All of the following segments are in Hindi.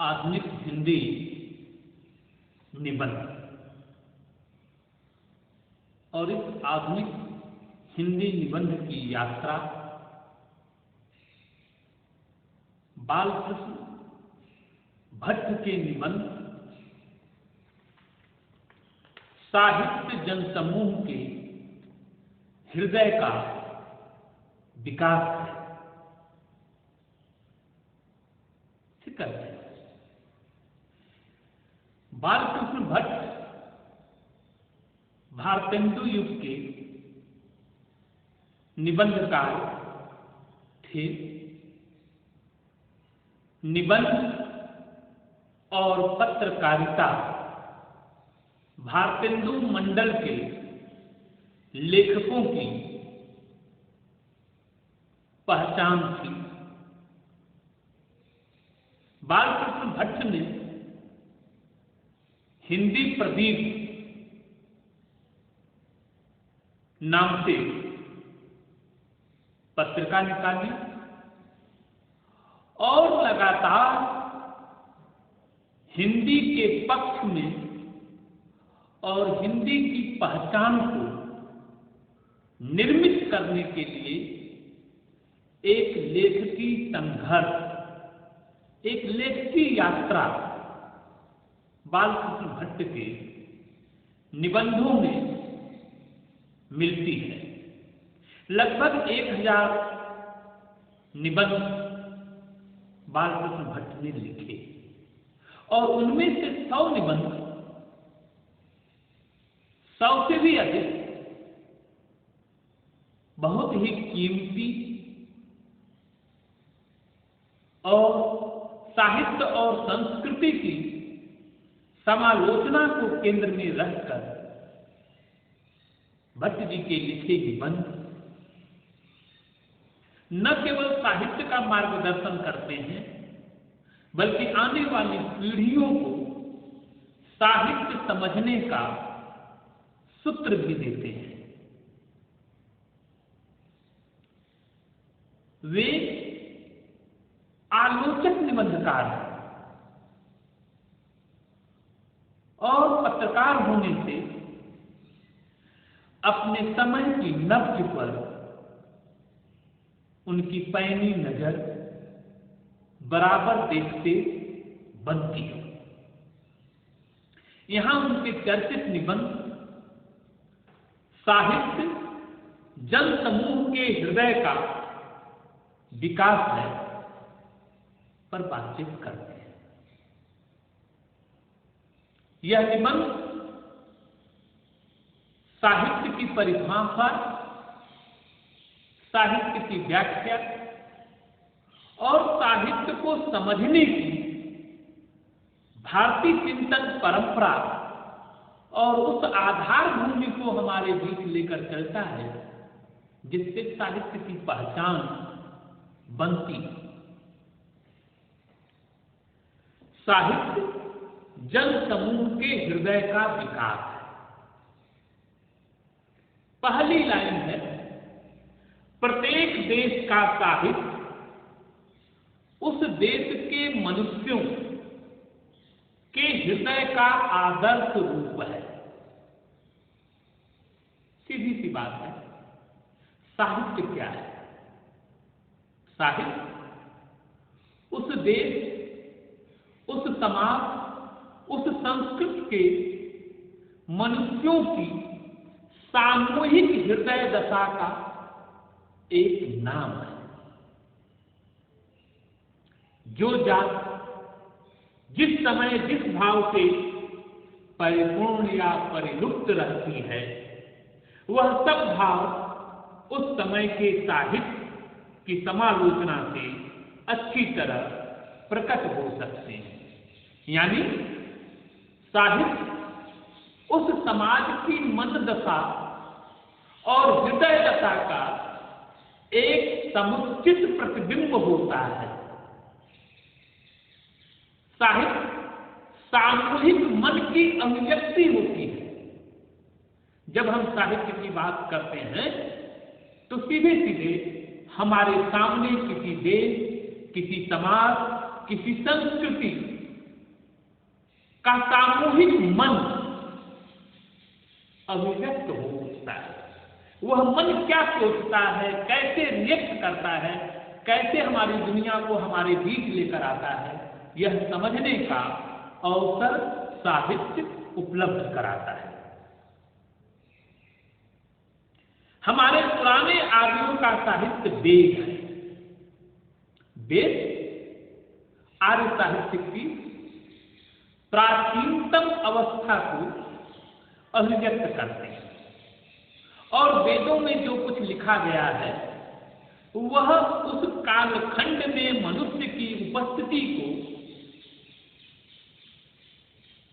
आधुनिक हिंदी निबंध। और इस आधुनिक हिंदी निबंध की यात्रा बालकृष्ण भट्ट के निबंध साहित्य जनसमूह के हृदय का विकास है। ठीक है। बालकृष्ण भट्ट भारतेंदु युग के निबंधकार थे। निबंध और पत्रकारिता भारतेंदु मंडल के लेखकों की पहचान थी। बालकृष्ण भट्ट ने हिंदी प्रदीप नाम से पत्रिका निकाली और लगातार हिंदी के पक्ष में और हिंदी की पहचान को निर्मित करने के लिए एक लेखकी संघर्ष, एक लेखकी यात्रा बालकृष्ण भट्ट के निबंधों में मिलती है। लगभग 1000 निबंध बालकृष्ण भट्ट ने लिखे और उनमें से 100 निबंध, 100 से भी अधिक बहुत ही कीमती और साहित्य और संस्कृति की समालोचना को केंद्र में रखकर भट्ट जी के लिखे निबंध न केवल साहित्य का मार्गदर्शन करते हैं बल्कि आने वाली पीढ़ियों को साहित्य समझने का सूत्र भी देते हैं। वे आलोचक निबंधकार हैं और पत्रकार होने से अपने समय की नब्ज पर उनकी पैनी नजर बराबर देखते बनती है। यहां उनके चर्चित निबंध साहित्य जनसमूह के हृदय का विकास है पर बातचीत करते हैं। यह निबंध साहित्य की परिभाषा, साहित्य की व्याख्या और साहित्य को समझने की भारतीय चिंतन परंपरा और उस आधार भूमि को हमारे बीच लेकर चलता है जिससे साहित्य की पहचान बनती। साहित्य जनसमूह के हृदय का विकास है। पहली लाइन है, प्रत्येक देश का साहित्य उस देश के मनुष्यों के हृदय का आदर्श रूप है। सीधी सी बात है। साहित्य क्या है? साहित्य उस देश, उस समाज, उस संस्कृति के मनुष्यों की सामूहिक हृदय दशा का एक नाम है। जो जात जिस समय जिस भाव से परिपूर्ण या परिलुप्त रहती है वह सब भाव उस समय के साहित्य की समालोचना से अच्छी तरह प्रकट हो सकते हैं। यानी साहित्य उस समाज की मन दशा और हृदय दशा का एक समुचित प्रतिबिंब होता है। साहित्य सामूहिक मन की अभिव्यक्ति होती है। जब हम साहित्य की बात करते हैं तो सीधे सीधे हमारे सामने किसी देश, किसी समाज, किसी संस्कृति का सामूहिक मन अभिव्यक्त हो उठता है। वह मन क्या सोचता है, कैसे रिएक्ट करता है, कैसे हमारी दुनिया को हमारे बीच लेकर आता है, यह समझने का अवसर साहित्य उपलब्ध कराता है। हमारे पुराने आर्यों का साहित्य वेद है। वेद आर्य साहित्य की प्राचीनतम अवस्था को अभिव्यक्त करते हैं और वेदों में जो कुछ लिखा गया है वह उस कालखंड में मनुष्य की उपस्थिति को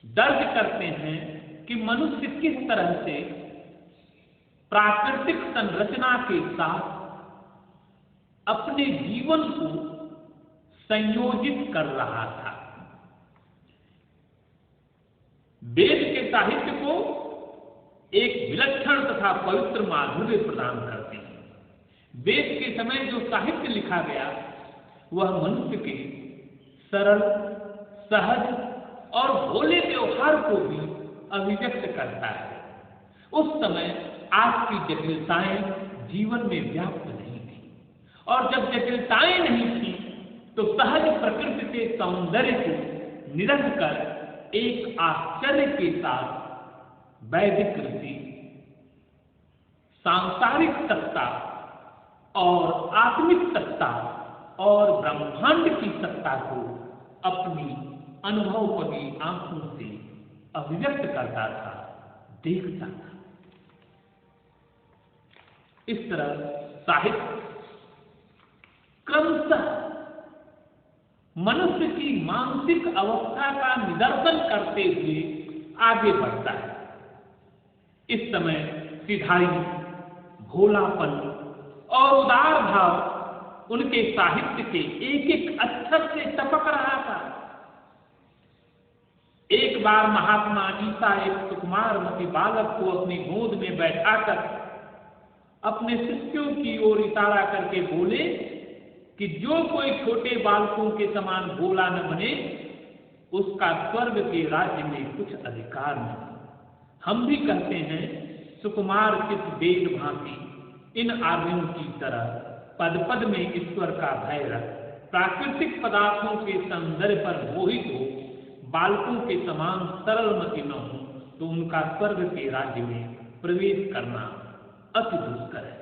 दर्ज करते हैं कि मनुष्य किस तरह से प्राकृतिक संरचना के साथ अपने जीवन को संयोजित कर रहा था। वेद के साहित्य को एक विलक्षण तथा पवित्र माधुर्य प्रदान करते हैं। वेद के समय जो साहित्य लिखा गया वह मनुष्य के सरल, सहज और भोले व्यवहार को भी अभिव्यक्त करता है। उस समय आज की जटिलताएं जीवन में व्याप्त नहीं थी और जब जटिलताएं नहीं थी तो सहज प्रकृति के सौंदर्य को निरख कर एक आश्चर्य के साथ वैदिक ऋषि सांसारिक सत्ता और आत्मिक सत्ता और ब्रह्मांड की सत्ता को अपनी अनुभवपदी आंखों से अभिव्यक्त करता था, देखता था। इस तरह साहित्य क्रमशः मनुष्य की मानसिक अवस्था का निदर्शन करते हुए आगे बढ़ता है। इस समय सिधाई, भोलापन और उदार भाव उनके साहित्य के एक एक अक्षर से टपक रहा था। एक बार महात्मा ईसा एक सुकुमारमती बालक को अपनी गोद में बैठाकर अपने शिष्यों की ओर इशारा करके बोले कि जो कोई छोटे बालकों के समान भोला न बने उसका स्वर्ग के राज्य में कुछ अधिकार नहीं। हम भी कहते हैं सुकुमार चित वेद भांति इन आर्यों की तरह पद पद में ईश्वर का भय रख प्राकृतिक पदार्थों के सौंदर्य पर मोहित हो बालकों के समान सरल मति न हो तो उनका स्वर्ग के राज्य में प्रवेश करना अति दुष्कर है।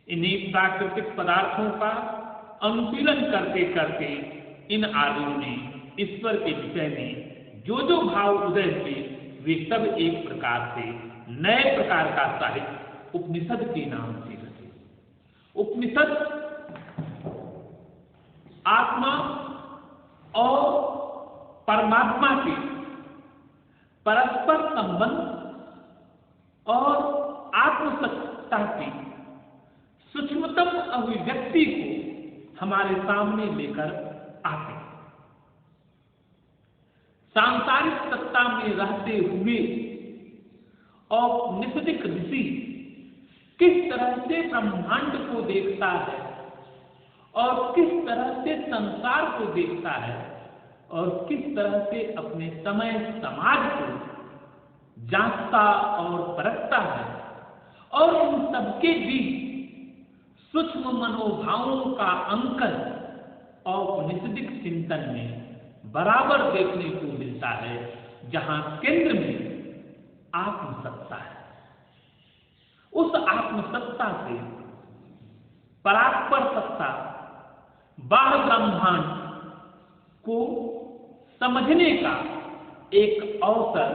इन्हीं प्राकृतिक पदार्थों का अनुशीलन करते करते इन आर्यों ने ईश्वर के विषय में जो जो भाव उदय हुए वे सब एक प्रकार से नए प्रकार का साहित्य उपनिषद के नाम से रचे। उपनिषद आत्मा और परमात्मा के परस्पर संबंध और आत्मसत्ता की सूक्ष्मतम अभिव्यक्ति को हमारे सामने लेकर आते हैं। सांसारिक सत्ता में रहते हुए औपनिषदिक ऋषि किस तरह से ब्रह्मांड को देखता है और किस तरह से संसार को देखता है और किस तरह से अपने समय समाज को जांचता और परखता है और इन सबके बीच सूक्ष्म मनोभावों का अंकन औपनिषदिक चिंतन में बराबर देखने को मिलता है, जहां केंद्र में आत्मसत्ता है। उस आत्मसत्ता से परात्पर सत्ता बाह्य ब्रह्मांड को समझने का एक अवसर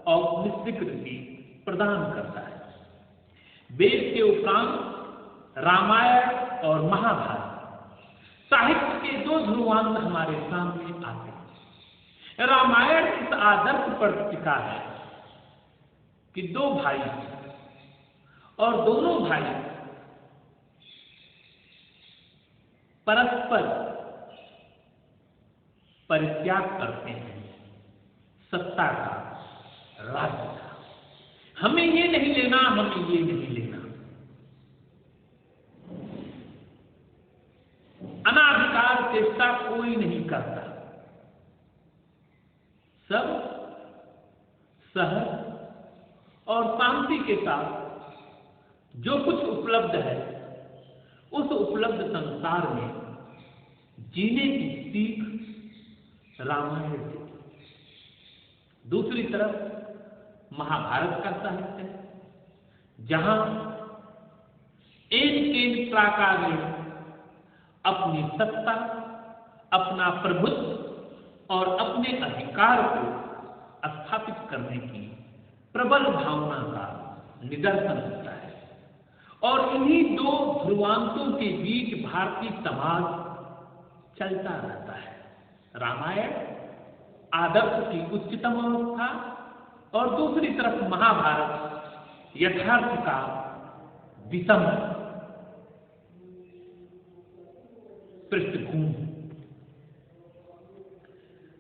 औपनिषदिक ऋषि प्रदान करता है। वेद के उपरांत रामायण और महाभारत साहित्य के दो ध्रुवांत हमारे सामने आते हैं। रामायण इस आदर्श पर टिका है कि दो भाई और दोनों भाई परस्पर परित्याग करते हैं सत्ता का, राज्य का। हमें ये नहीं लेना, हमें ये नहीं लेना। अनाधिकार चेष्टा कोई नहीं करता। सब सहज और शांति के साथ जो कुछ उपलब्ध है उस उपलब्ध संसार में जीने की सीख रामायण देती। दूसरी तरफ महाभारत का साहित्य है जहां एक प्राकारेण अपनी सत्ता, अपना प्रभुत्व और अपने अधिकार को स्थापित करने की प्रबल भावना का निदर्शन होता है। और इन्हीं दो ध्रुवांतों के बीच भारतीय समाज चलता रहता है। रामायण आदर्श की उच्चतम अवस्था और दूसरी तरफ महाभारत यथार्थ का विषम पृष्ठभूमि।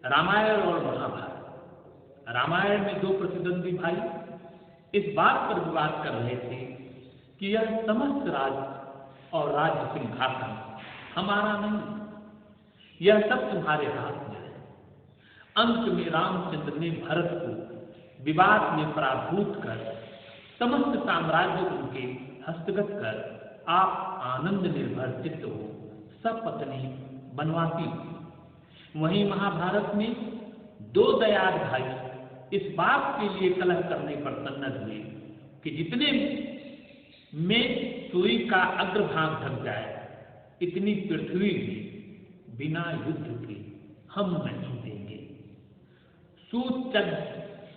रामायण और महाभारत। रामायण में दो प्रतिद्वंदी भाई इस बात पर विवाद कर रहे थे कि यह समस्त राज्य और राज्य सिंहासन हमारा नहीं, यह सब तुम्हारे हाथ में है। अंत में रामचंद्र ने भरत को विवाद में पराभूत कर समस्त साम्राज्य उनके हस्तगत कर आप आनंद निर्भर चित्त हो सपत्नी बनवासी। वहीं महाभारत में दो दयाल भाई इस बात के लिए कलह करने पर सन्नद्ध हुए कि जितने में सुई का अग्रभाग ढक जाए इतनी पृथ्वी भी बिना युद्ध के हम नहीं देंगे।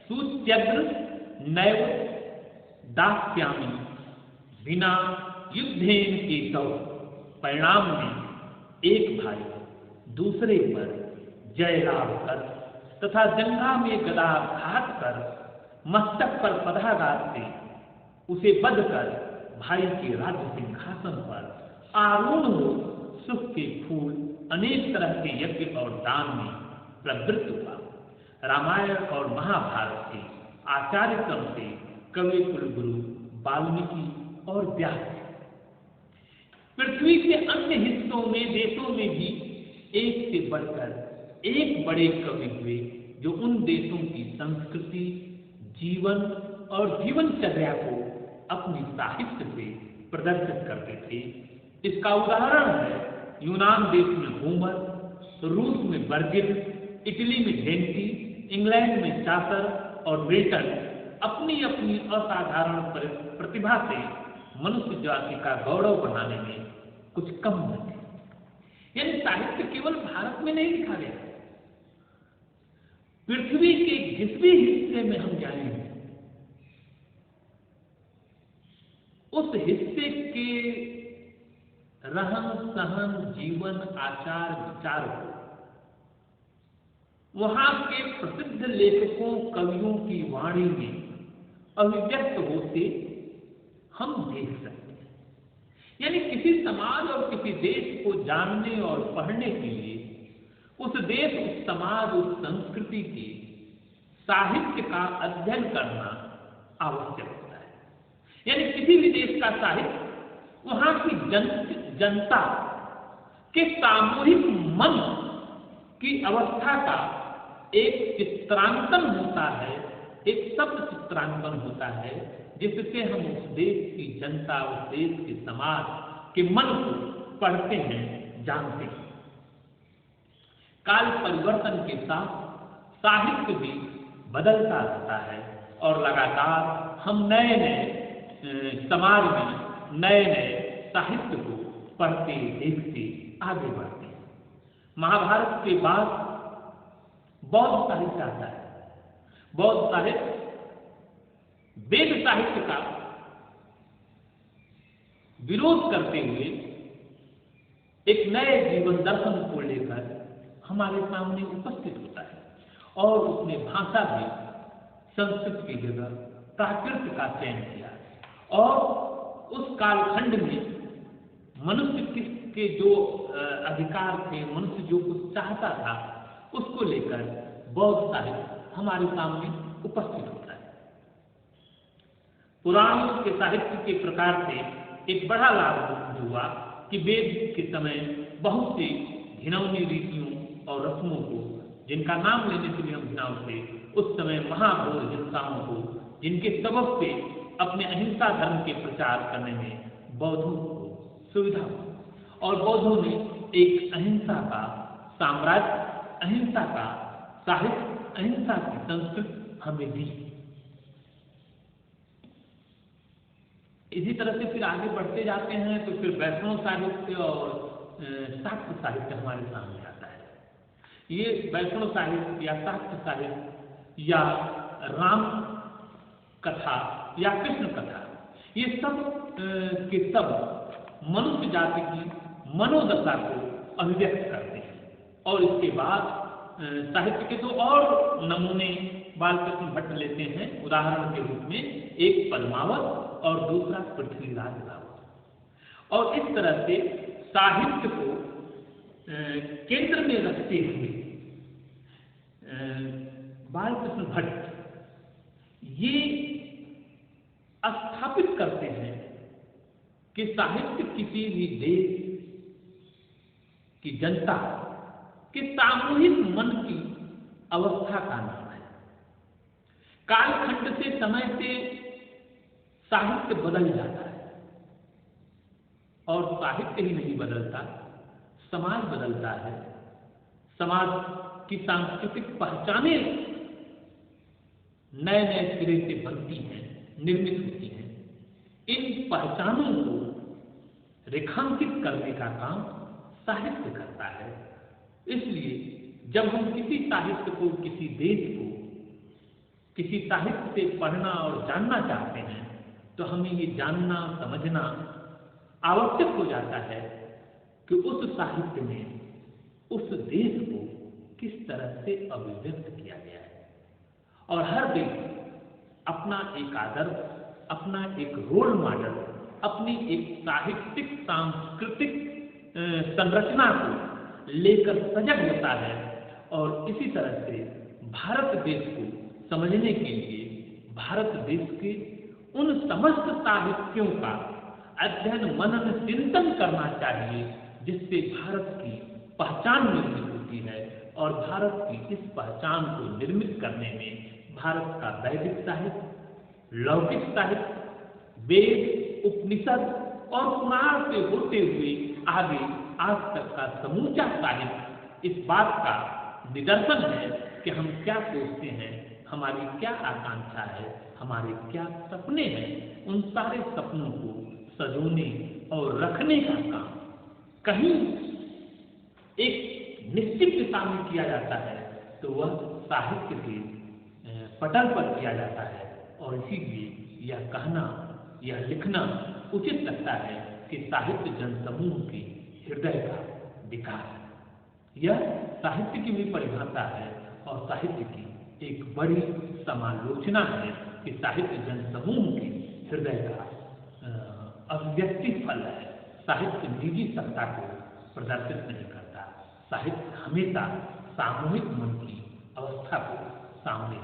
सुत्यग्र नैव दास्यामि बिना युद्धेन केशव। परिणाम में एक भाई दूसरे पर जय लाभ कर तथा जंगा में गदाघात कर मस्तक पर पदाघात से उसे बध कर भाई के राज्य सिंहासन पर आरूढ़ हो सुख के फूल अनेक तरह के यज्ञ और दान में प्रवृत्त हुआ। रामायण और महाभारत के आचार्य क्रम से कवि कुलगुरु वाल्मीकि और व्यास। पृथ्वी के अन्य हिस्सों में देशों में भी एक से बढ़कर एक बड़े कवि हुए जो उन देशों की संस्कृति, जीवन और जीवनचर्या को अपनी साहित्य से प्रदर्शित करते थे। इसका उदाहरण है यूनान देश में होमर, रूस में वर्जिल, इटली में डेंटी, इंग्लैंड में चासर और मिल्टन अपनी अपनी असाधारण प्रतिभा से मनुष्य जाति का गौरव बढ़ाने में कुछ कम न थे। यानी साहित्य केवल भारत में नहीं लिखा गया, पृथ्वी के जिस भी हिस्से में हम जाएंगे उस हिस्से के रहन सहन, जीवन, आचार, विचार को वहां के प्रसिद्ध लेखकों, कवियों की वाणी में अभिव्यक्त होते हम देख सकते हैं। यानी किसी समाज और किसी देश को जानने और पढ़ने के लिए उस देश, उस समाज, उस संस्कृति के साहित्य का अध्ययन करना आवश्यक होता है। यानी किसी भी देश का साहित्य वहां की जनता के सामूहिक मन की अवस्था का एक चित्रांकन होता है, एक शब्द चित्रांकन होता है, जिससे हम उस देश की जनता, उस देश के समाज के मन को पढ़ते हैं, जानते हैं। काल परिवर्तन के साथ साहित्य भी बदलता रहता है और लगातार हम नए नए समाज में नए नए साहित्य को पढ़ते, देखते, आगे बढ़ते हैं। महाभारत के बाद बौद्ध साहित्य आता है। बौद्ध साहित्य वेद साहित्य का विरोध करते हुए एक नए जीवन दर्शन को लेकर हमारे सामने उपस्थित होता है और उसने भाषा भी संस्कृत की जगह प्राकृत का चयन किया और उस कालखंड में मनुष्य के जो अधिकार थे, मनुष्य जो कुछ चाहता था, उसको लेकर बौद्ध साहित्य हमारे सामने उपस्थित होता है। पुराणों के साहित्य के प्रकार से एक बड़ा लाभ हुआ कि वेद के समय बहुत सी घिनौनी रीतियों और रस्मों को जिनका नाम लेने से भी हम घृणा होते, उस समय महाघोर हिंसाओं को, जिनके सबब से अपने अहिंसा धर्म के प्रचार करने में बौद्धों को सुविधा हुई और बौद्धों ने एक अहिंसा का साम्राज्य, अहिंसा का साहित्य, अहिंसा की संस्कृति हमें दी। इसी तरह से फिर आगे बढ़ते जाते हैं तो फिर वैष्णव साहित्य और शाक्त साहित्य हमारे सामने आता है। ये वैष्णव साहित्य या शाक्त साहित्य या राम कथा या कृष्ण कथा, ये सब के सब मनुष्य जाति की मनोदशा को अभिव्यक्त करते हैं। और इसके बाद साहित्य के तो और नमूने बालकृष्ण भट्ट लेते हैं उदाहरण के रूप में, एक पद्मावत और दूसरा पृथ्वीराज रावत। और इस तरह से साहित्य को केंद्र में रखते हुए बालकृष्ण भट्ट ये स्थापित करते हैं कि साहित्य किसी भी देश की जनता के सामूहिक मन की अवस्था का नाम है। कालखंड से, समय से साहित्य बदल जाता है और साहित्य ही नहीं बदलता, समाज बदलता है। समाज की सांस्कृतिक पहचानें नए नए सिरे से बनती हैं, निर्मित होती हैं। इन पहचानों को रेखांकित करने का काम साहित्य करता है। इसलिए जब हम किसी साहित्य को, किसी देश को किसी साहित्य से पढ़ना और जानना चाहते हैं तो हमें ये जानना, समझना आवश्यक हो जाता है कि उस साहित्य में उस देश को किस तरह से अभिव्यक्त किया गया है। और हर देश अपना एक आदर्श, अपना एक रोल मॉडल, अपनी एक साहित्यिक सांस्कृतिक संरचना को लेकर सजग होता है। और इसी तरह से भारत देश को समझने के लिए भारत देश के उन समस्त साहित्यों का अध्ययन, मनन, चिंतन करना चाहिए जिससे भारत की पहचान निर्मित होती है। और भारत की इस पहचान को निर्मित करने में भारत का वैदिक साहित्य, लौकिक साहित्य, वेद, उपनिषद और पुराण से होते हुए आगे आज तक का समूचा साहित्य इस बात का निदर्शन है कि हम क्या सोचते हैं, हमारी क्या आकांक्षा है, हमारे क्या सपने हैं। उन सारे सपनों को सजोने और रखने का काम कहीं एक निश्चित दिशा में किया जाता है तो वह साहित्य के पटल पर किया जाता है। और इसीलिए यह कहना, यह लिखना उचित लगता है कि साहित्य जनसमूह के हृदय का विकास है। यह साहित्य की भी परिभाषा है और साहित्य की एक बड़ी समालोचना है कि साहित्य जनसमूह के हृदय का अभिव्यक्ति फल है। साहित्य निजी सत्ता को प्रदर्शित नहीं करता, साहित्य हमेशा सामूहिक मन की अवस्था को सामने